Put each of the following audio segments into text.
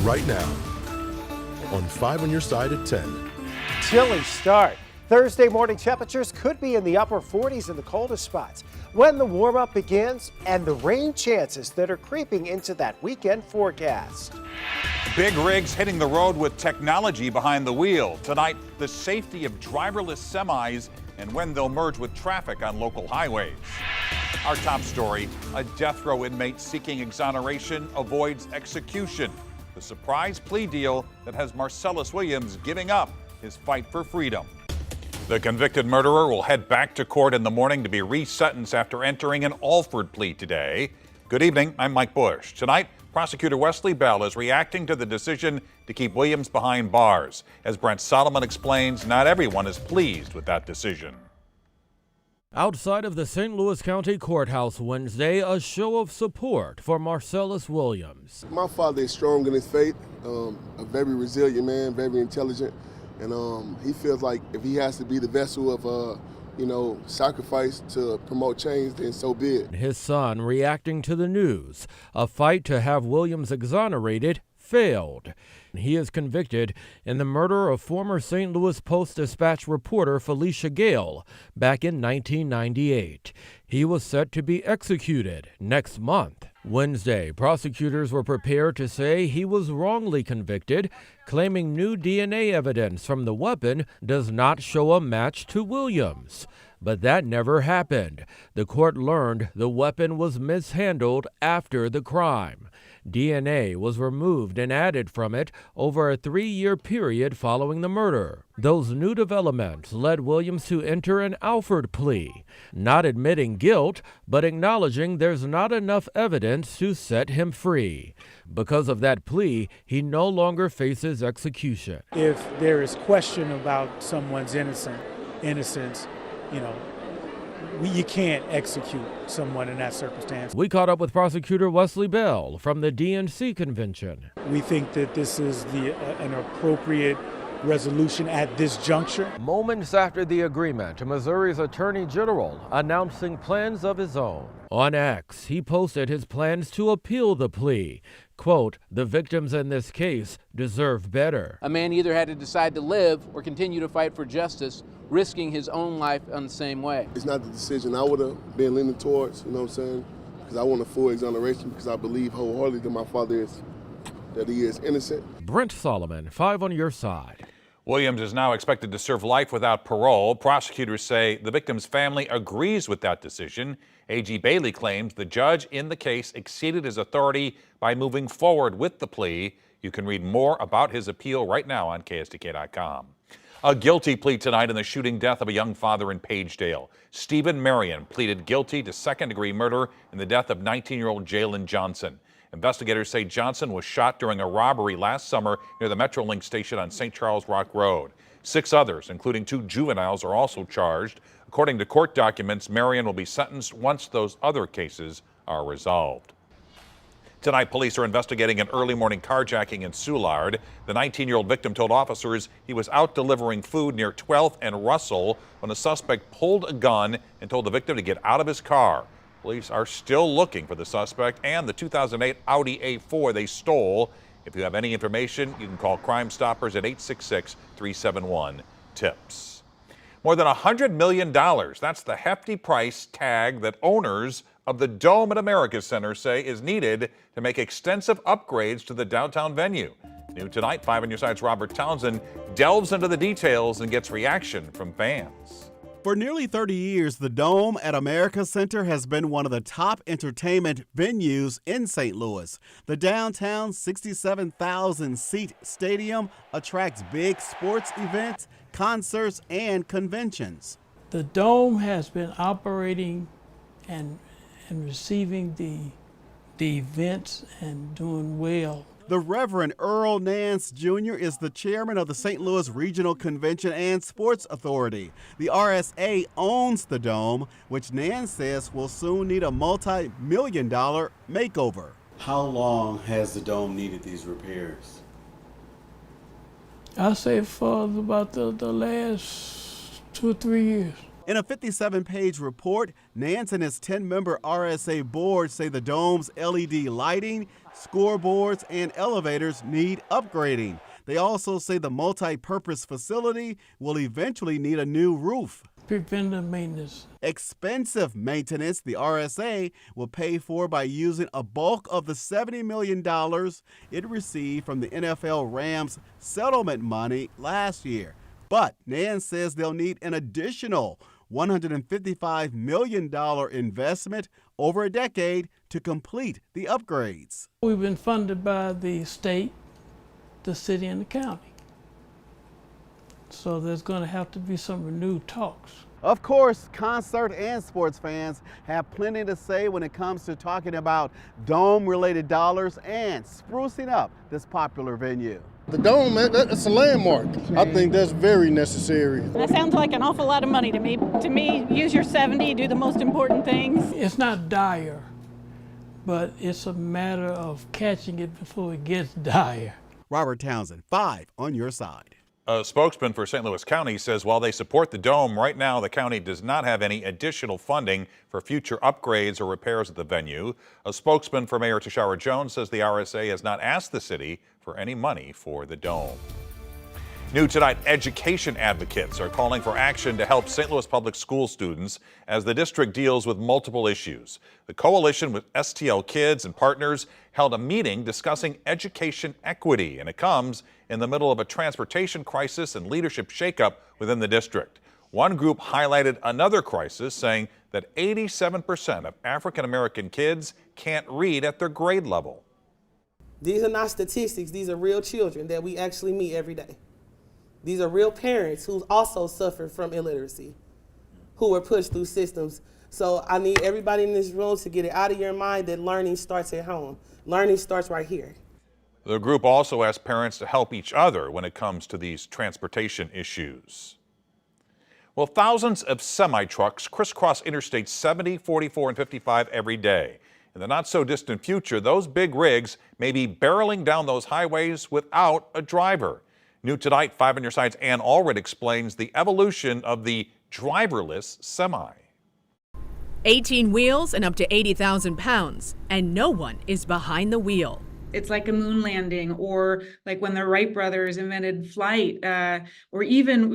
right now on 5 on your side at 10. Chilly start. Thursday morning temperatures could be in the upper 40s in the coldest spots when the warm-up begins and the rain chances that are creeping into that weekend forecast. Big rigs hitting the road with technology behind the wheel. Tonight, the safety of driverless semis and when they'll merge with traffic on local highways. Our top story, a death row inmate seeking exoneration avoids execution. The surprise plea deal that has Marcellus Williams giving up his fight for freedom. The convicted murderer will head back to court in the morning to be resentenced after entering an Alford plea today. Good evening, I'm Mike Bush. Tonight, prosecutor Wesley Bell is reacting to the decision to keep Williams behind bars. As Brent Solomon explains, not everyone is pleased with that decision. Outside of the St. Louis County Courthouse Wednesday, a show of support for Marcellus Williams. My father is strong in his faith, a very resilient man, very intelligent, and he feels like if he has to be the vessel of, sacrifice to promote change, then so be it. His son reacting to the news. A fight to have Williams exonerated failed. He is convicted in the murder of former St. Louis Post-Dispatch reporter Felicia Gale back in 1998. He was set to be executed next month. Wednesday, prosecutors were prepared to say he was wrongly convicted, claiming new DNA evidence from the weapon does not show a match to Williams. But that never happened. The court learned the weapon was mishandled after the crime. DNA was removed and added from it over a 3-year period following the murder. Those new developments led Williams to enter an Alford plea, not admitting guilt, but acknowledging there's not enough evidence to set him free. Because of that plea, he no longer faces execution. If there is question about someone's innocence, you can't execute someone in that circumstance. We caught up with prosecutor Wesley Bell from the DNC convention. We think that this is an appropriate resolution at this juncture. Moments after the agreement, Missouri's Attorney General announcing plans of his own. On X, he posted his plans to appeal the plea. Quote, "The victims in this case deserve better." A man either had to decide to live or continue to fight for justice, risking his own life on the same way. It's not the decision I would have been leaning towards, you know what I'm saying? Because I want a full exoneration because I believe wholeheartedly that my father that he is innocent. Brent Solomon, 5 on your side. Williams is now expected to serve life without parole. Prosecutors say the victim's family agrees with that decision. A.G. Bailey claims the judge in the case exceeded his authority by moving forward with the plea. You can read more about his appeal right now on KSDK.com. A guilty plea tonight in the shooting death of a young father in Pagedale. Stephen Marion pleaded guilty to second-degree murder in the death of 19-year-old Jalen Johnson. Investigators say Johnson was shot during a robbery last summer near the Metrolink station on St. Charles Rock Road. 6 others, including 2 juveniles, are also charged. According to court documents, Marion will be sentenced once those other cases are resolved. Tonight, police are investigating an early morning carjacking in Soulard. The 19-year-old victim told officers he was out delivering food near 12th and Russell when the suspect pulled a gun and told the victim to get out of his car. Police are still looking for the suspect and the 2008 Audi A4 they stole. If you have any information, you can call Crime Stoppers at 866-371-TIPS. More than $100 million. That's the hefty price tag that owners of the Dome at America Center say is needed to make extensive upgrades to the downtown venue. New tonight, 5 on your side's Robert Townsend delves into the details and gets reaction from fans. For nearly 30 years, the Dome at America Center has been one of the top entertainment venues in St. Louis. The downtown 67,000-seat stadium attracts big sports events, concerts, and conventions. The Dome has been operating and receiving the events and doing well. The Reverend Earl Nance Jr. is the chairman of the St. Louis Regional Convention and Sports Authority. The RSA owns the Dome, which Nance says will soon need a multi-million-dollar makeover. How long has the Dome needed these repairs? I say for about the last 2 or 3 years. In a 57-page report, Nance and his 10-member RSA board say the dome's LED lighting, scoreboards, and elevators need upgrading. They also say the multi-purpose facility will eventually need a new roof. Preventive maintenance. Expensive maintenance the RSA will pay for by using a bulk of the $70 million it received from the NFL Rams settlement money last year. But Nance says they'll need an additional $155 million investment over a decade to complete the upgrades. We've been funded by the state, the city, and the county. So there's going to have to be some renewed talks. Of course, concert and sports fans have plenty to say when it comes to talking about dome-related dollars and sprucing up this popular venue. The dome, that's a landmark. I think that's very necessary. That sounds like an awful lot of money to me. To me, use your 70, do the most important things. It's not dire, but it's a matter of catching it before it gets dire. Robert Townsend, 5 on your side. A spokesman for St. Louis County says while they support the dome, right now the county does not have any additional funding for future upgrades or repairs at the venue. A spokesman for Mayor Tashara Jones says the RSA has not asked the city for any money for the dome. New tonight, education advocates are calling for action to help St. Louis public school students as the district deals with multiple issues. The coalition with STL Kids and partners held a meeting discussing education equity, and it comes in the middle of a transportation crisis and leadership shakeup within the district. One group highlighted another crisis, saying that 87% of African American kids can't read at their grade level. These are not statistics, these are real children that we actually meet every day. These are real parents who also suffered from illiteracy, who were pushed through systems. So I need everybody in this room to get it out of your mind that learning starts at home. Learning starts right here. The group also asked parents to help each other when it comes to these transportation issues. Well, thousands of semi-trucks crisscross Interstate 70, 44, and 55 every day. In the not-so-distant future, those big rigs may be barreling down those highways without a driver. New tonight, 5 on your side's Ann Allred explains the evolution of the driverless semi. 18 wheels and up to 80,000 pounds, and no one is behind the wheel. It's like a moon landing, or like when the Wright brothers invented flight, or even,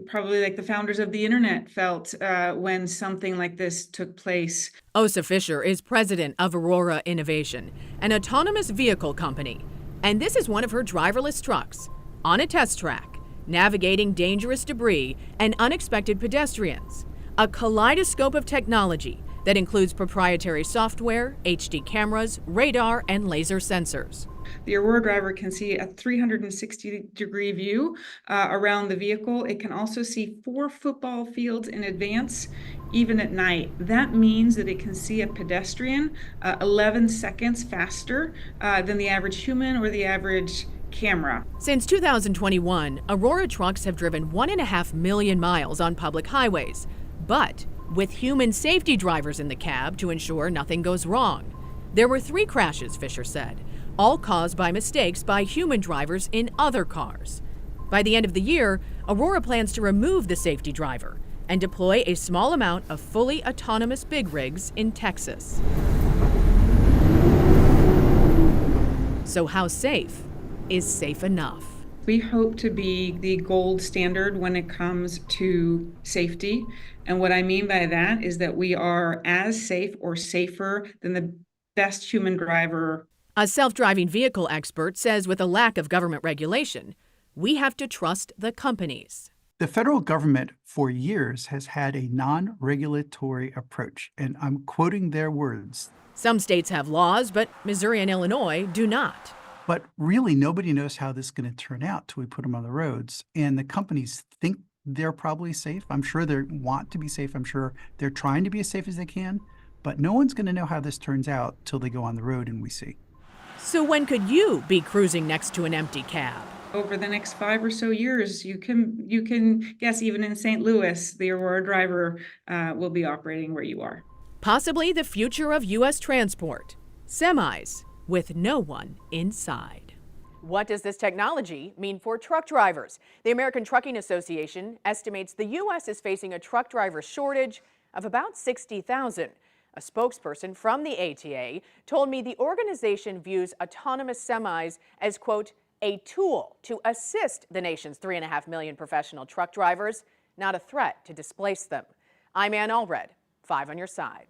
probably like the founders of the internet felt when something like this took place. Osa Fisher is president of Aurora Innovation, an autonomous vehicle company. And this is one of her driverless trucks on a test track, navigating dangerous debris and unexpected pedestrians. A kaleidoscope of technology that includes proprietary software, HD cameras, radar, and laser sensors. The Aurora driver can see a 360-degree view around the vehicle. It can also see 4 football fields in advance, even at night. That means that it can see a pedestrian 11 seconds faster than the average human or the average camera. Since 2021, Aurora trucks have driven 1.5 million miles on public highways, but with human safety drivers in the cab to ensure nothing goes wrong. There were 3 crashes, Fisher said, all caused by mistakes by human drivers in other cars. By the end of the year, Aurora plans to remove the safety driver and deploy a small amount of fully autonomous big rigs in Texas. So how safe is safe enough? We hope to be the gold standard when it comes to safety. And what I mean by that is that we are as safe or safer than the best human driver. A self-driving vehicle expert says with a lack of government regulation, we have to trust the companies. The federal government for years has had a non-regulatory approach, and I'm quoting their words. Some states have laws, but Missouri and Illinois do not. But really, nobody knows how this is going to turn out till we put them on the roads. And the companies think they're probably safe. I'm sure they want to be safe. I'm sure they're trying to be as safe as they can. But no one's going to know how this turns out till they go on the road and we see. So when could you be cruising next to an empty cab? Over the next 5 or so years, you can guess even in St. Louis, the Aurora driver will be operating where you are. Possibly the future of U.S. transport. Semis with no one inside. What does this technology mean for truck drivers? The American Trucking Association estimates the U.S. is facing a truck driver shortage of about 60,000. A spokesperson from the ATA told me the organization views autonomous semis as, quote, a tool to assist the nation's 3.5 million professional truck drivers, not a threat to displace them. I'm Ann Allred, 5 on your side.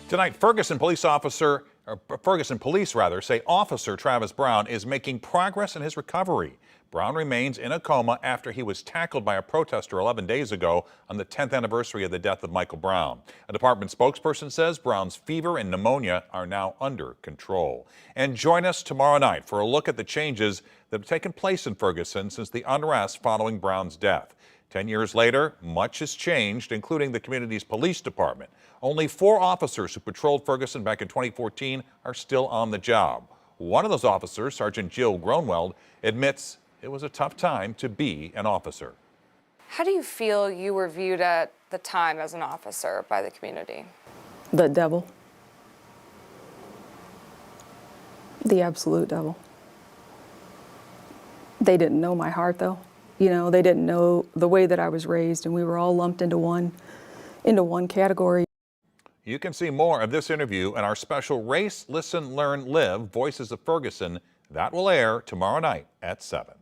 Tonight, Ferguson police say Officer Travis Brown is making progress in his recovery. Brown remains in a coma after he was tackled by a protester 11 days ago on the 10th anniversary of the death of Michael Brown. A department spokesperson says Brown's fever and pneumonia are now under control. And join us tomorrow night for a look at the changes that have taken place in Ferguson since the unrest following Brown's death. 10 years later, much has changed, including the community's police department. Only 4 officers who patrolled Ferguson back in 2014 are still on the job. One of those officers, Sergeant Jill Gronweld, admits it was a tough time to be an officer. How do you feel you were viewed at the time as an officer by the community? The devil. The absolute devil. They didn't know my heart, though. You know, they didn't know the way that I was raised, and we were all lumped into one category. You can see more of this interview in our special Race, Listen, Learn, Live Voices of Ferguson. That will air tomorrow night at 7.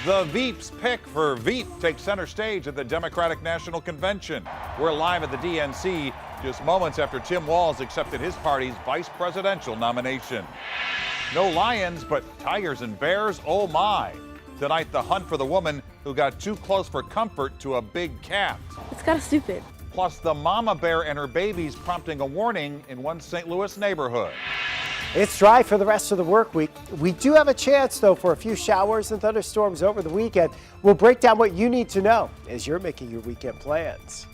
The Veep's pick for Veep takes center stage at the Democratic National Convention. We're live at the DNC just moments after Tim Walz accepted his party's vice presidential nomination. No lions, but tigers and bears, oh my. Tonight, the hunt for the woman who got too close for comfort to a big cat. It's kind of stupid. Plus, the mama bear and her babies prompting a warning in one St. Louis neighborhood. It's dry for the rest of the work week. We do have a chance, though, for a few showers and thunderstorms over the weekend. We'll break down what you need to know as you're making your weekend plans.